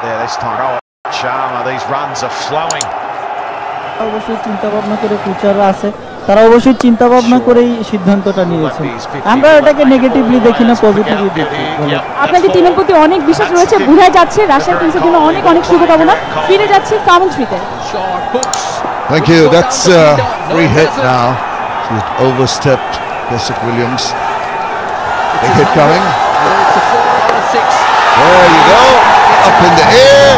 there this time. Oh, Sharma, these runs are flowing. অবশ্যই চিন্তা ভাবনা করে কোচাররা আছে, তারা অবশ্যই চিন্তা ভাবনা করেই সিদ্ধান্তটা নিয়েছে। আমরা এটাকে নেগেটিভলি দেখি না, পজিটিভলি দেখি। আপনাদের টিমের প্রতি অনেক বিশ্বাস রয়েছে, বোঝা যাচ্ছে। রাশিয়ান কিংসের জন্য অনেক অনেক শুভকামনা। ফিরে যাচ্ছি কমেন্ট্রিতে। Thank you. That's free hit now. She's overstepped Jessica Williams. Big hit coming. There you go. Up in the air.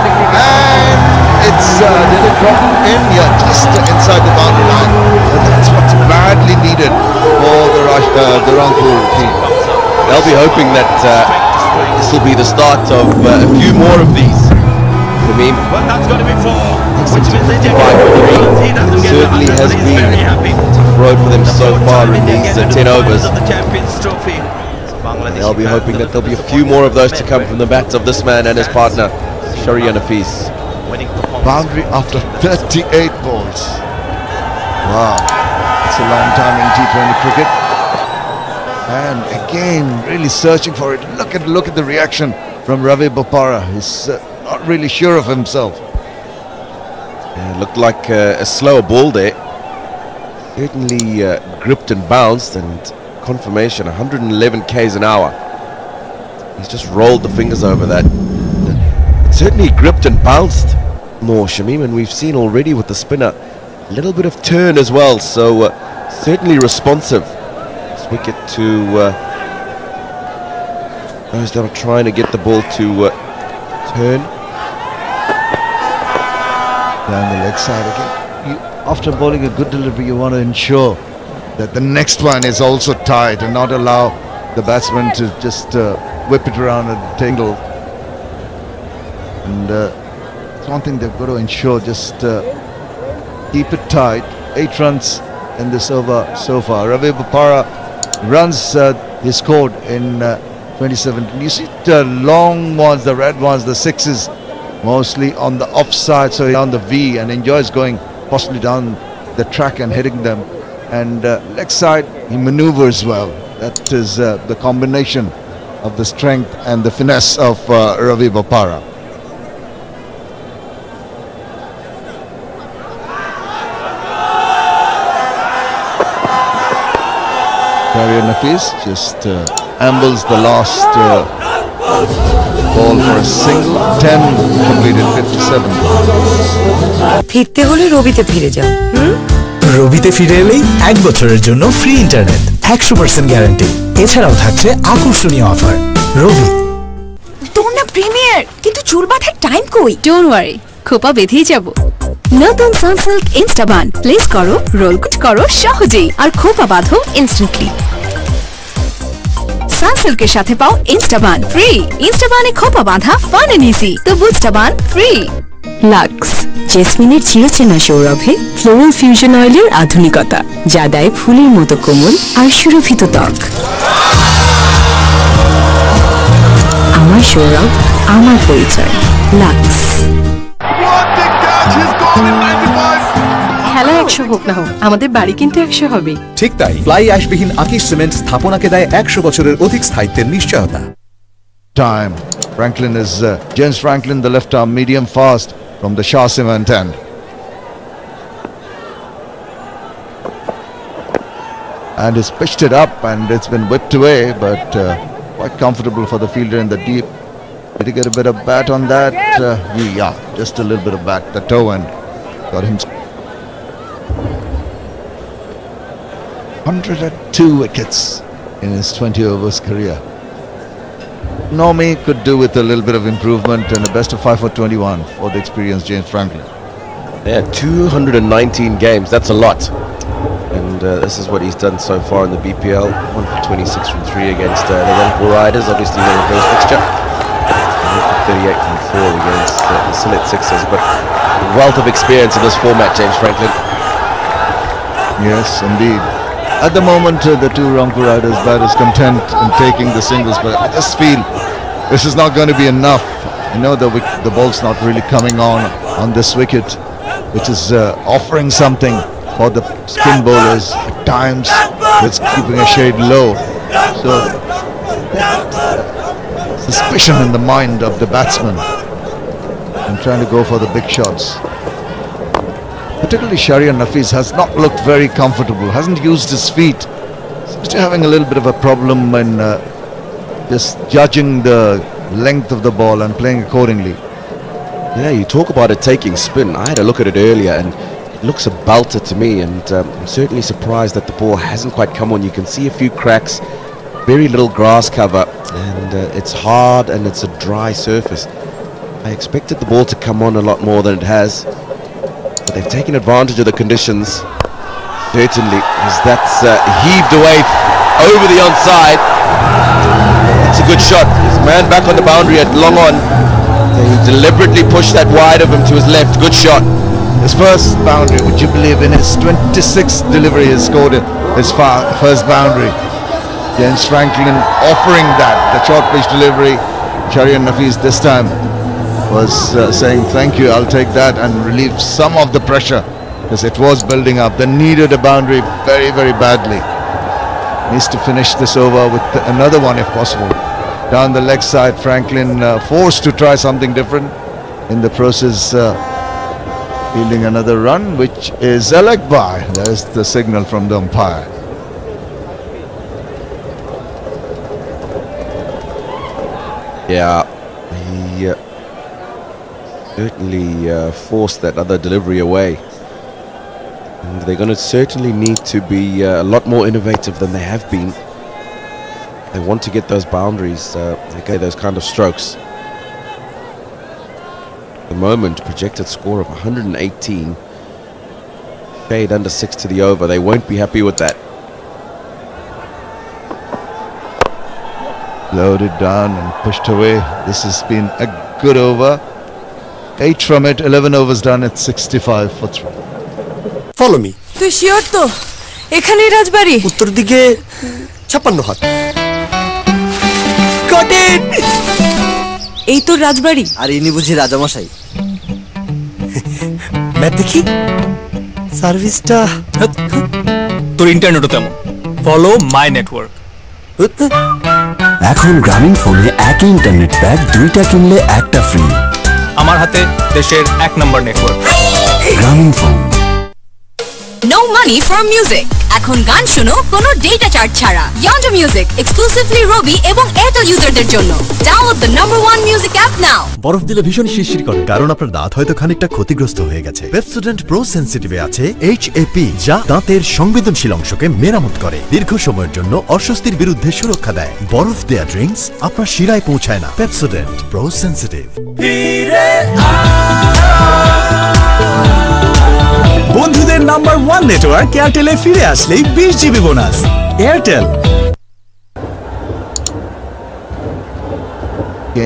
And it's did it drop in? Yeah, just inside the boundary line. And that's what's badly needed for the Rangpur team. They'll be hoping that this will be the start of a few more of these. I mean, That's got to be 4. It certainly has been a tough road for them so far in these 10 overs. They'll be hoping that there'll be a few more of those to come from the bats of this man and his partner, Sharia Nafees. Boundary after 38 balls. Wow, it's a long time in T20 cricket. And again, really searching for it. Look at the reaction from Ravi Bopara. He's not really sure of himself. Yeah, looked like a slower ball there. Certainly gripped and bounced, and confirmation 111 k's an hour. He's just rolled the fingers over that. It certainly gripped and bounced more, Shamim, and we've seen already with the spinner a little bit of turn as well, so certainly responsive. This wicket to those that are trying to get the ball to turn. Down the leg side again. After bowling a good delivery, you want to ensure that the next one is also tight and not allow the batsman to just whip it around and tangle. And it's one thing they've got to ensure, just keep it tight. 8 runs in this over so far. Ravi Bopara runs he scored in 2017. You see the long ones, the red ones, the sixes, mostly on the offside, so on the V, and enjoys going possibly down the track and hitting them. And leg side, he maneuvers well. That is the combination of the strength and the finesse of Ravi Bopara. Sharia Nafees just ambles the last ball for a single. 10 completed 57. ফিরতে হলে রবিতে ফিরে যাও। রবিতে ফিরে এলেই 1 বছরের জন্য free internet, 100% guarantee. এছাড়াও থাকছে আকর্ষণীয় অফার। রবি। তোর না প্রিমিয়ার, কিন্তু চুল বাঁধার টাইম কই? ডোন্ট ওয়ারি, খোপা বেঁধেই যাব। নতুন সানসিল্ক ইনস্টাবান প্লেস করো, রোল করো সহজেই, আর খোপা বাঁধো ইনস্ট্যান্টলি। সানসিল্কের সাথে পাও ইনস্টাবান ফ্রি। ইনস্টাবানে খোপা বাঁধা ফান এন্ড ইজি, তো বুস্টাবান ফ্রি। লাক্স জেসমিনের চিরচেনা সৌরভে ফ্লোরাল ফিউশন অয়েলের আধুনিকতা, যা দেয় ফুলের মতো কোমল আর সুরভিত ত্বক। আমার সৌরভ, আমার পরিচয়, লাক্স। খেলা 100 হোক না হোক, আমাদের বাড়ি কিন্তু 100 হবে। ঠিক তাই, ফ্লাই অ্যাশবিহীন আকিশ সিমেন্ট স্থাপনাকে দেয় 100 বছরের অধিক স্থায়িত্বের নিশ্চয়তা। Time. Franklin is James Franklin, the left arm medium fast from the Shah Cement end. And he's pitched it up and it's been whipped away, but quite comfortable for the fielder in the deep. Did he get a bit of bat on that? Yeah, just a little bit of bat. The toe end got him. 102 wickets in his 20 overs career. Normie could do with a little bit of improvement, and a best of 5 for 21 for the experienced James Franklin. Yeah, 219 games, that's a lot. And this is what he's done so far in the BPL. 1 for 26 from 3 against the Rangpur Riders, obviously the reverse fixture. 38 from 4 against the Sylhet Sixers, but a wealth of experience in this format, James Franklin. Yes, indeed. At the moment, the 2 Rangpur Riders batters content in taking the singles, but I just feel this is not going to be enough. You know, the ball's not really coming on this wicket, which is offering something for the spin bowlers. At times, it's keeping a shade low. So, suspicion in the mind of the batsman. and trying to go for the big shots. Particularly Shahriar Nafees has not looked very comfortable, hasn't used his feet. Seems to be having a little bit of a problem in just judging the length of the ball and playing accordingly. Yeah, you talk about it taking spin. I had a look at it earlier and it looks a belter to me, and I'm certainly surprised that the ball hasn't quite come on. You can see a few cracks, very little grass cover, and it's hard and it's a dry surface. I expected the ball to come on a lot more than it has, but they've taken advantage of the conditions, certainly, as that's heaved away over the onside. It's a good shot. His man back on the boundary at long on. He deliberately pushed that wide of him to his left. Good shot. His first boundary, would you believe, in his 26th delivery he scored his first boundary. James Franklin offering that, the short pitch delivery. Shahriar Nafees this time was saying thank you, I'll take that, and relieve some of the pressure because it was building up. They needed a boundary very, very badly. Needs to finish this over with another one if possible. Down the leg side, Franklin forced to try something different. In the process, fielding another run, which is a leg by. There's the signal from the umpire. Yeah, he certainly forced that other delivery away. And they're going to certainly need to be a lot more innovative than they have been. They want to get those boundaries, those kind of strokes. At the moment, projected score of 118. Shade under 6 to the over. They won't be happy with that. Loaded down and pushed away. This has been a good over. 8 from it, 11 overs done at 65 for 3. Follow me. তুই sure তো এখানেই রাজবাড়ি? উত্তর দিকে 56 হাত। Got it! এই তো রাজবাড়ি। আর ইনি বুঝি রাজামশাই। ম্যাপ দেখি। সার্ভিসটা তোর ইন্টারনেটও তেমন। Follow my network. এখন গ্রামীণ ফোনে একই ইন্টারনেট প্যাক 2টা কিনলে একটা ফ্রি। আমার হাতে দেশের 1 নম্বর নেটওয়ার্ক। গ্রামীণ phone. No money for music. এখন গান শোনো কোনো ডেটা চার্জ ছাড়া। Yonder Music exclusively Robi এবং Airtel ইউজারদের জন্য। Download the #1 music app now. বরফ দিলে ভীষণ শিরশির করে, কারণ আপনার দাঁত হয়তো খানিকটা ক্ষতিগ্রস্ত হয়ে গেছে। পেপসোডেন্ট প্রো সেনসিটিভে আছে HAP, যা দাঁতের সংবেদনশীল অংশকে মেরামত করে, দীর্ঘ সময়ের জন্য অস্বস্তির বিরুদ্ধে সুরক্ষা দেয়। বরফ দেয়া ড্রিঙ্কস আপনার শিরায় পৌঁছায় না। Pepsodent pro sensitive. বন্ধুদের নাম্বার 1 নেটওয়ার্ক এয়ারটেলে ফিরে আসলেই 20 GB bonus. Airtel.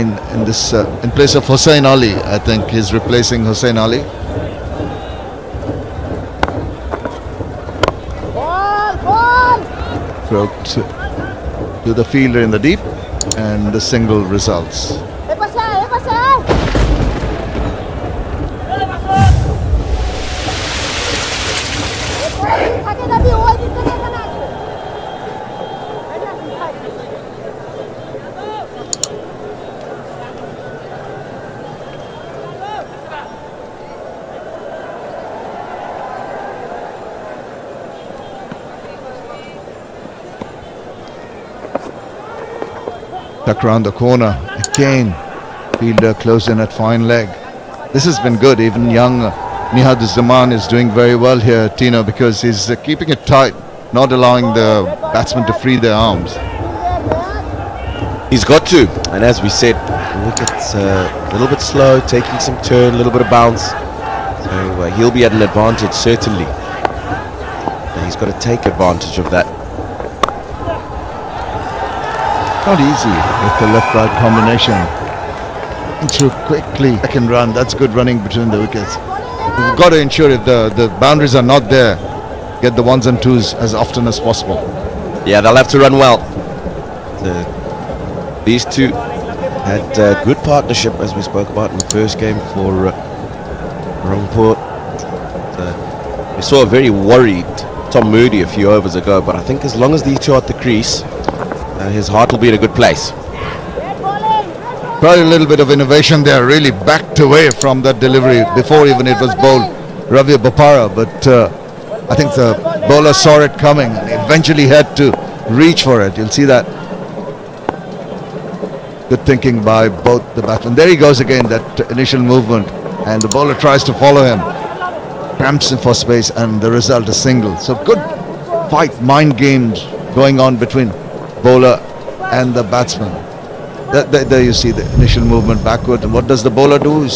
In this, in place of Hussain Ali, I think he's replacing Hussain Ali. Throw to the fielder in the deep, and the single results. Tuck around the corner again. Fielder close in at fine leg. This has been good. Even young Nihad Zaman is doing very well here, Tino, because he's keeping it tight, not allowing the batsmen to free their arms. He's got to, and as we said, the wicket's a little bit slow, taking some turn, a little bit of bounce. So he'll be at an advantage, certainly. And he's got to take advantage of that. Not easy with the left-right combination. Through quickly, second run. That's good running between the wickets. You've got to ensure if the boundaries are not there, get the ones and twos as often as possible. Yeah, they'll have to run well. These two had good partnership, as we spoke about in the first game for Rangpur. We saw a very worried Tom Moody a few overs ago, but I think as long as these two are at the crease, his heart will be in a good place. Probably a little bit of innovation there, really backed away from that delivery before even it was bowled, Ravi Bopara, but I think the bowler saw it coming and eventually had to reach for it. You'll see that. Good thinking by both the batsmen. There he goes again, that initial movement, and the bowler tries to follow him, cramps him for space, and the result is single. So good fight, mind games going on between bowler and the batsman. There you see the initial movement backward, and what does the bowler do is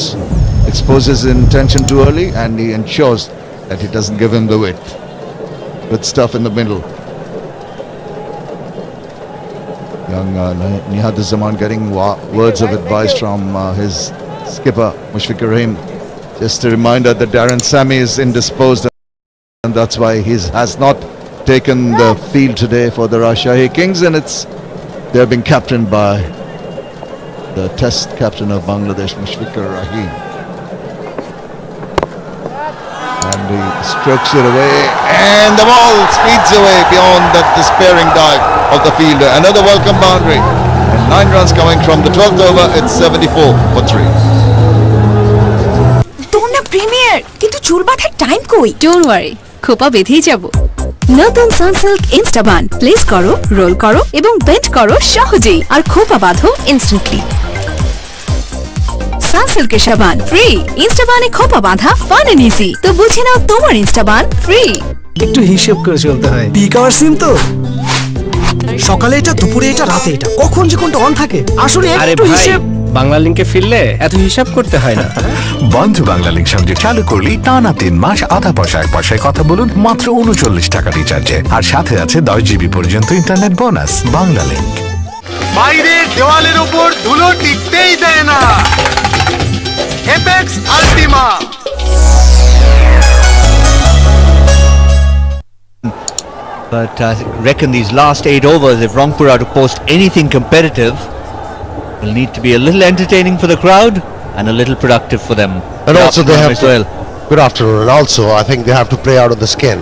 exposes his intention too early, and he ensures that he doesn't give him the width. Good stuff in the middle. Young Nihad-uz-Zaman getting words of advice from his skipper Mushfiqur Rahim. Just a reminder that Darren Sammy is indisposed, and that's why he has not taken the field today for the Rajshahi Kings, and they're being captained by the Test captain of Bangladesh, Mushfiqur Rahim. And he strokes it away, and the ball speeds away beyond that despairing dive of the fielder. Another welcome boundary, and 9 runs coming from the 12th over. It's 74 for 3. তোমরা premier কিন্তু চুল বাঁধার time কই? Don't worry, খোপা বেঁধেই যাব। নতুন Sunsilk ইনস্টাবান place করো, role করো এবং বেন্ড করো সহজেই, আর খোপা বাঁধো ইনস্ট্যান্টলি। সানসিল্কের সাবান ফ্রি, ইনস্টাবানে খোপা বাঁধা ফান এন্ড ইজি। তো বুঝে নাও তোমার ইনস্টাবান ফ্রি। একটু হিসেব করে চলতে হয়, পিক আওয়ার সিম তো, সকালে এটা, দুপুরে এটা, রাতে এটা, কখন যে কোনটা অন থাকে আসলে একটু হিসেব। বাংলা লিংকে ফিরলে এত হিসাব করতে হয় না। বন্ধু বাংলা লিংক সংযোগ চালু করলে টানা 3 মাস আধা পয়সায় কথা বলুন মাত্র 39 টাকা রিচার্জে, আর সাথে আছে 10 জিবি পর্যন্ত ইন্টারনেট বোনাস। বাংলা লিংক। বাইরের দেওয়ালের উপর ধুলো টিকতেই দেয় না, apex আল্টিমা। But I reckon these last 8 overs, if Rangpur are to post anything competitive, will need to be a little entertaining for the crowd and a little productive for them. And also they have to, good afternoon, and also I think they have to play out of the skin.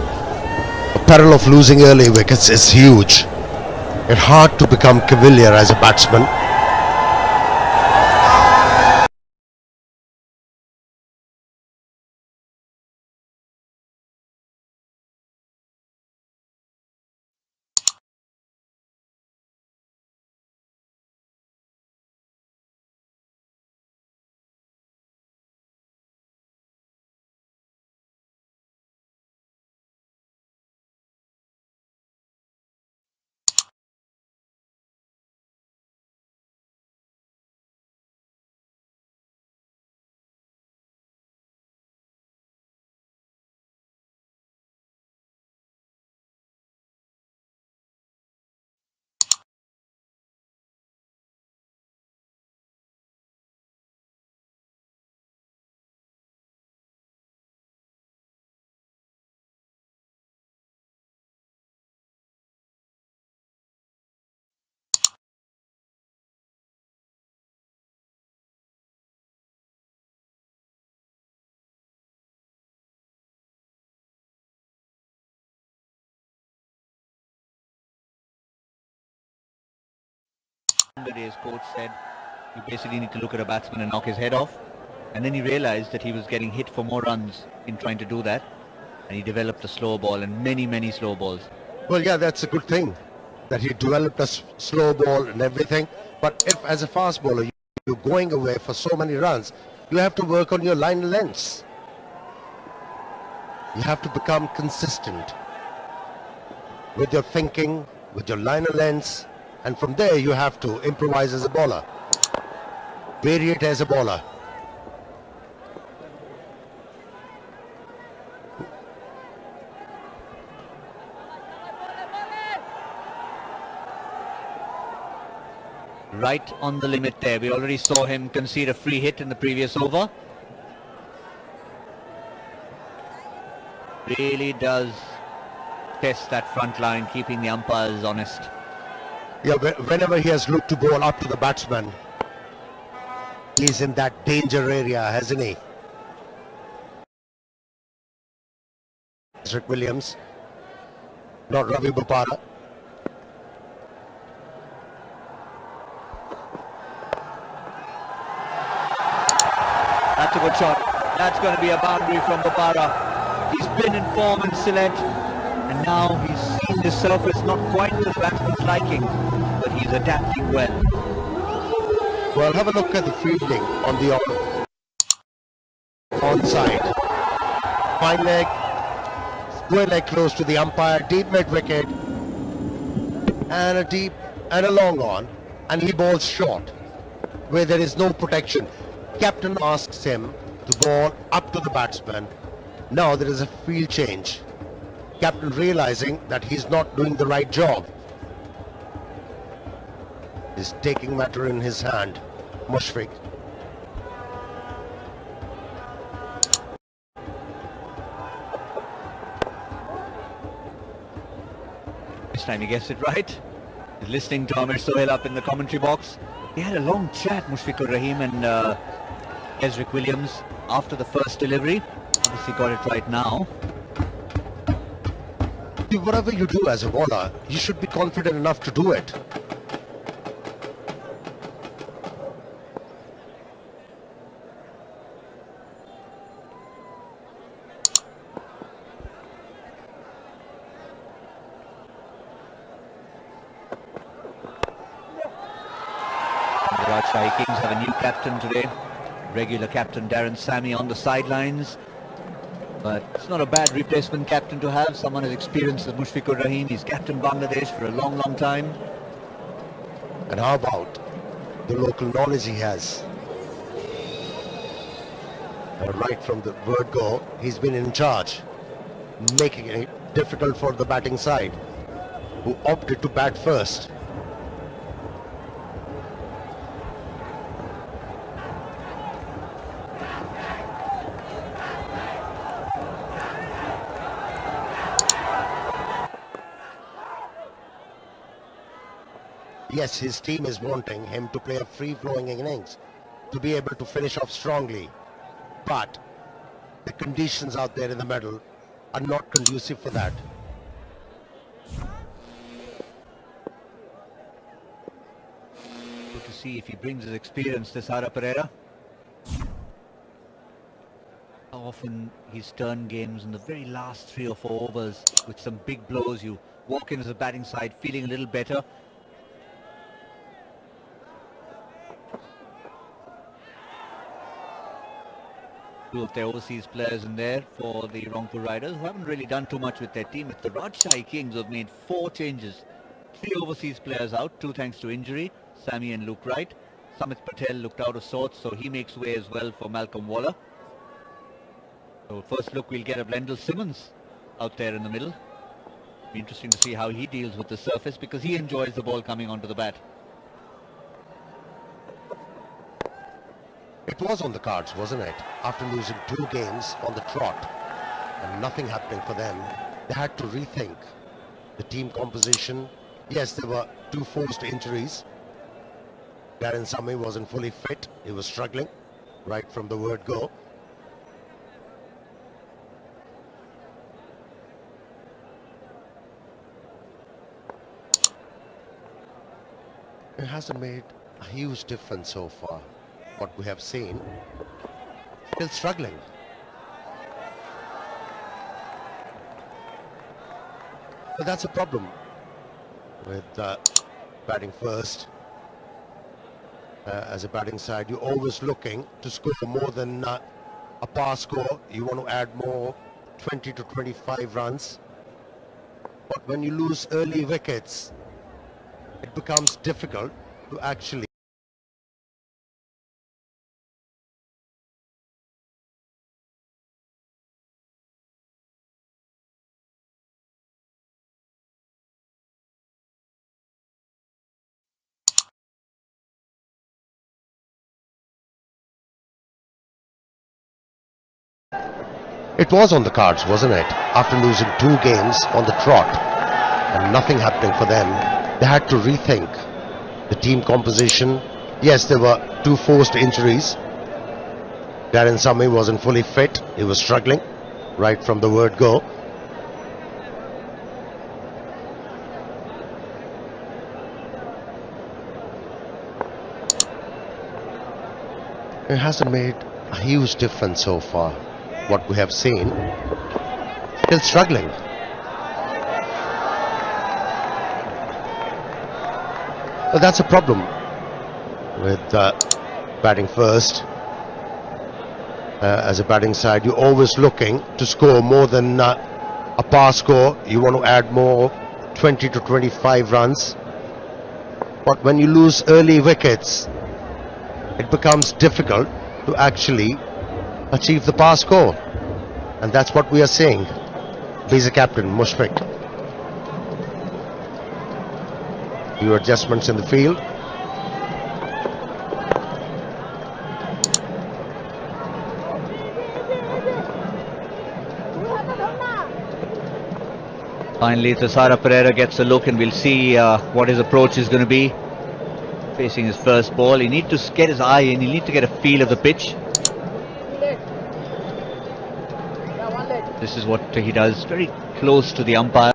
The peril of losing early wickets is huge. It's hard to become cavalier as a batsman. His coach said you basically need to look at a batsman and knock his head off, and then he realized that he was getting hit for more runs in trying to do that, and he developed a slow ball and many slow balls. Well, yeah, that's a good thing that he developed a slow ball and everything, but if as a fast bowler you're going away for so many runs, you have to work on your line lengths. You have to become consistent with your thinking, with your liner lengths, and from there you have to improvise as a bowler, vary it as a bowler. Right on the limit there. We already saw him concede a free hit in the previous over. Really does test that front line, keeping the umpires honest. Yeah, whenever he has looked to bowl up to the batsman, he's in that danger area, hasn't he? Rick Williams, not Ravi Bopara. That's a good shot. That's going to be a boundary from Bopara. He's been in form in Sylhet, and now he's seen the surface not quite to the batsman's liking, but he's adapting well. Well, have a look at the fielding on the onside. Fine leg, square leg close to the umpire, deep mid wicket, and a deep and a long on, and he bowls short where there is no protection. Captain asks him to bowl up to the batsman. Now there is a field change. Captain realizing that he's not doing the right job is taking matter in his hand. Mushfiq. This time he gets it right. He's listening to Amir Sohail up in the commentary box. They had a long chat, Mushfiqur Rahim and Ezrick Williams, after the first delivery. Obviously got it right now. Whatever you do as a bowler, you should be confident enough to do it. The Rajshahi Kings have a new captain today. Regular captain Darren Sammy on the sidelines. But it's not a bad replacement captain to have. Someone as experienced as Mushfiqur Rahim. He's captained Bangladesh for a long, long time. And how about the local knowledge he has? Right from the word go, he's been in charge, making it difficult for the batting side, who opted to bat first. Yes, his team is wanting him to play a free-flowing innings, to be able to finish off strongly. But the conditions out there in the middle are not conducive for that. Good to see if he brings his experience to Sara Pereira. How often he's turned games in the very last 3 or 4 overs with some big blows. You walk in as a batting side feeling a little better. Two of their overseas players in there for the Rangpur Riders, who haven't really done too much with their team. It's the Rajshahi Kings who have made 4 changes. 3 overseas players out, 2 thanks to injury, Sammy and Luke Wright. Samit Patel looked out of sorts, so he makes way as well for Malcolm Waller. So first look, we'll get a Blendell Simmons out there in the middle. Be interesting to see how he deals with the surface, because he enjoys the ball coming onto the bat. It was on the cards, wasn't it? After losing 2 games on the trot and nothing happening for them, they had to rethink the team composition. Yes, there were 2 forced injuries. Darren Sammy wasn't fully fit. He was struggling right from the word go. It hasn't made a huge difference so far. What we have seen, still struggling. But that's a problem with batting first. As a batting side, you're always looking to score more than a par score. You want to add more, 20 to 25 runs. But when you lose early wickets, it becomes difficult to actually It was on the cards, wasn't it? After losing 2 games on the trot and nothing happening for them, they had to rethink the team composition. Yes, there were 2 forced injuries. Darren Sammy wasn't fully fit. He was struggling right from the word go. It hasn't made a a huge difference so far. What we have seen, still struggling. But that's a problem with batting first. As a batting side, you're always looking to score more than a par score. You want to add more, 20 to 25 runs. But when you lose early wickets, it becomes difficult to actually achieve the par score. And that's what we are seeing. He's a captain, Mushfiq. Few adjustments in the field. Finally, Thassara Pereira gets a look, and we'll see what his approach is going to be. Facing his first ball, he needs to get his eye in, he needs to get a feel of the pitch. This is what he does, very close to the umpire.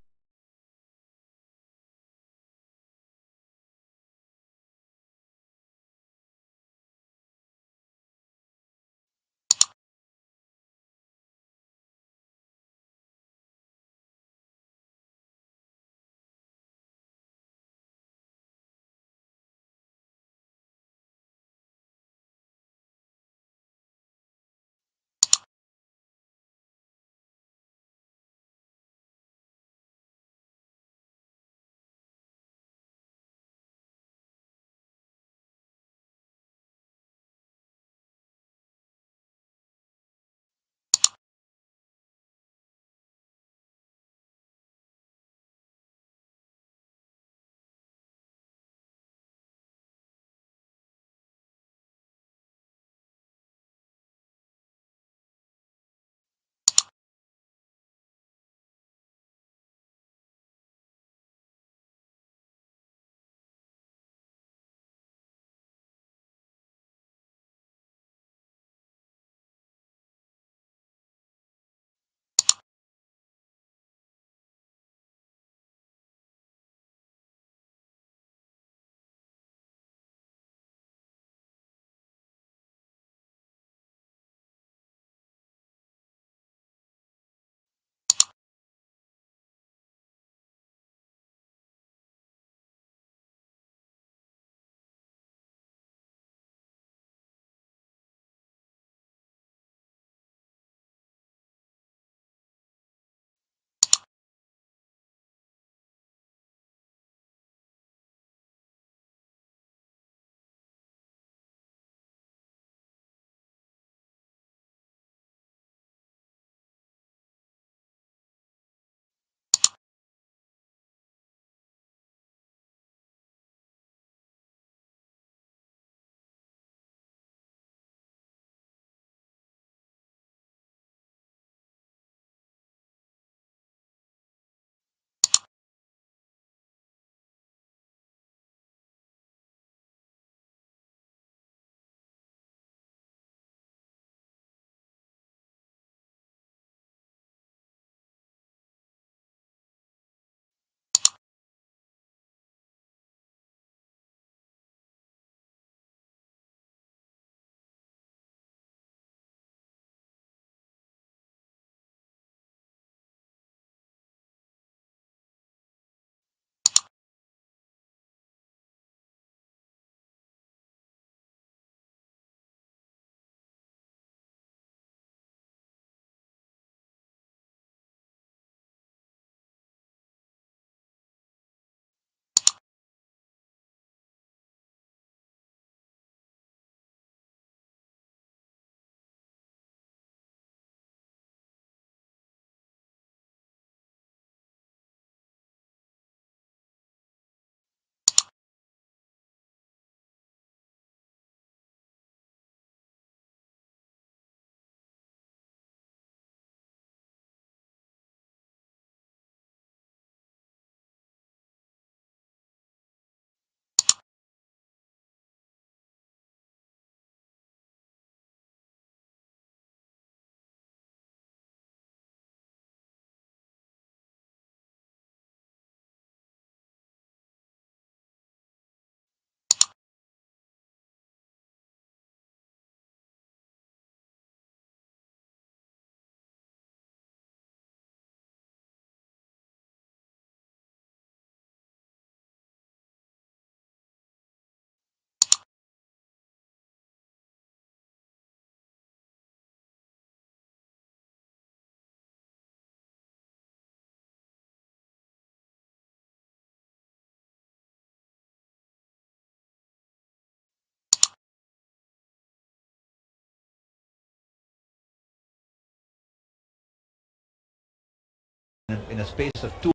in a space of two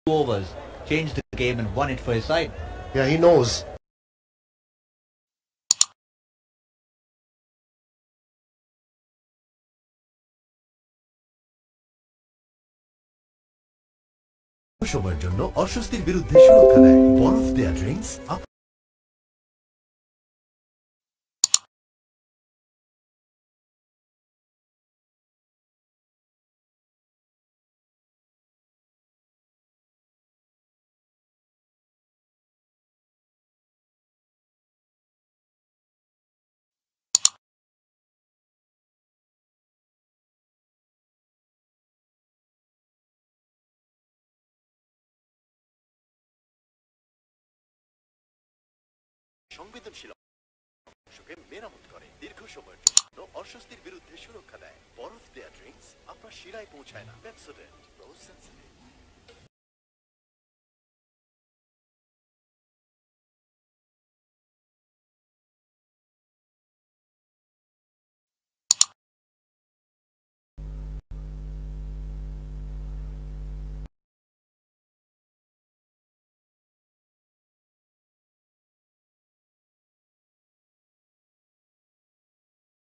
overs, changed the game and won it for his side. Yeah, he knows. সময়ের জন্য অস্বস্তির বিরুদ্ধে সুরক্ষা দেয় বরফ দেয়া drinks. সংবেদনশীল অংশকে মেরামত করে, দীর্ঘ সময়ের জন্য অস্বস্তির বিরুদ্ধে সুরক্ষা দেয়। বরফ দেয়া ড্রিঙ্কস আপনার শিরায় পৌঁছায় না। Pepsodent pro sensitive.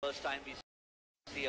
First time we see a